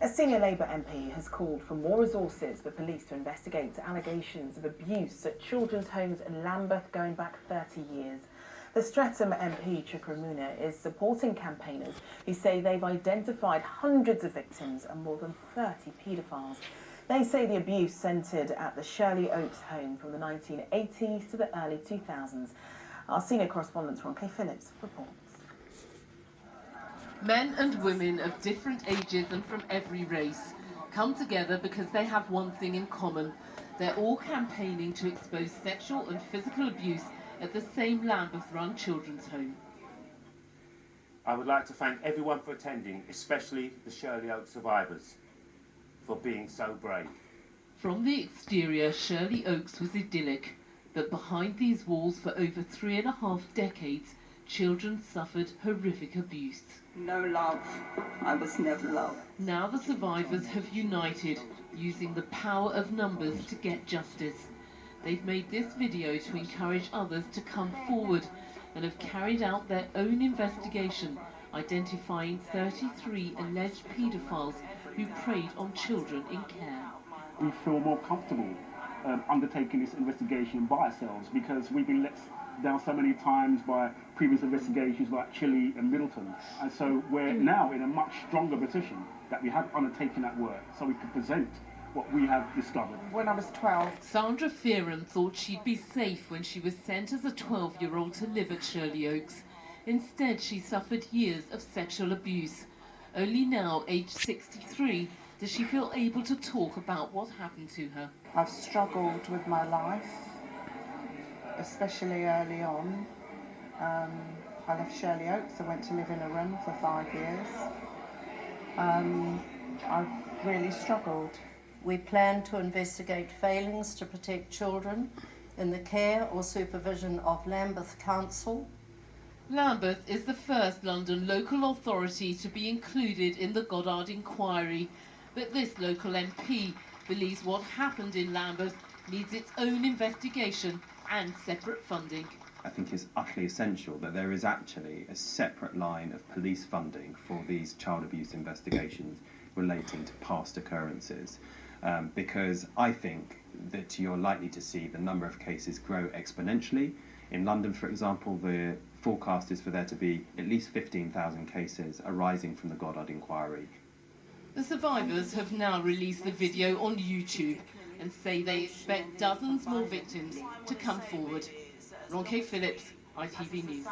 A senior Labour MP has called for more resources for police to investigate allegations of abuse at children's homes in Lambeth going back 30 years. The Streatham MP, Chukramuna, is supporting campaigners who say they've identified hundreds of victims and more than 30 paedophiles. They say the abuse centred at the Shirley Oaks home from the 1980s to the early 2000s. Our senior correspondent, Ronke Phillips, reports. Men and women of different ages and from every race come together because they have one thing in common. They're all campaigning to expose sexual and physical abuse at the same Lambeth-run children's home. I would like to thank everyone for attending, especially the Shirley Oaks survivors, for being so brave. From the exterior, Shirley Oaks was idyllic, but behind these walls for over 3.5 decades, children suffered horrific abuse. No love. I was never loved. Now the survivors have united, using the power of numbers to get justice. They've made this video to encourage others to come forward and have carried out their own investigation, identifying 33 alleged paedophiles who preyed on children in care. We feel more comfortable undertaking this investigation by ourselves because we've been let down so many times by previous investigations like Chile and Middleton, and so we're now in a much stronger position that we have undertaken that work so we can present what we have discovered. When I was 12. Sandra Fearon thought she'd be safe when she was sent as a 12-year-old to live at Shirley Oaks. Instead, she suffered years of sexual abuse. Only now, aged 63, does she feel able to talk about what happened to her. I've struggled with my life, especially early on. I left Shirley Oaks. I went to live in a room for 5 years. I've really struggled. We plan to investigate failings to protect children in the care or supervision of Lambeth Council. Lambeth is the first London local authority to be included in the Goddard inquiry, but this local MP believes what happened in Lambeth needs its own investigation and separate funding. I think it's utterly essential that there is actually a separate line of police funding for these child abuse investigations relating to past occurrences, because I think that you're likely to see the number of cases grow exponentially. In London, for example, the forecast is for there to be at least 15,000 cases arising from the Goddard inquiry. The survivors have now released the video on YouTube and say they expect dozens more victims to come forward. Ronke Phillips, ITV News.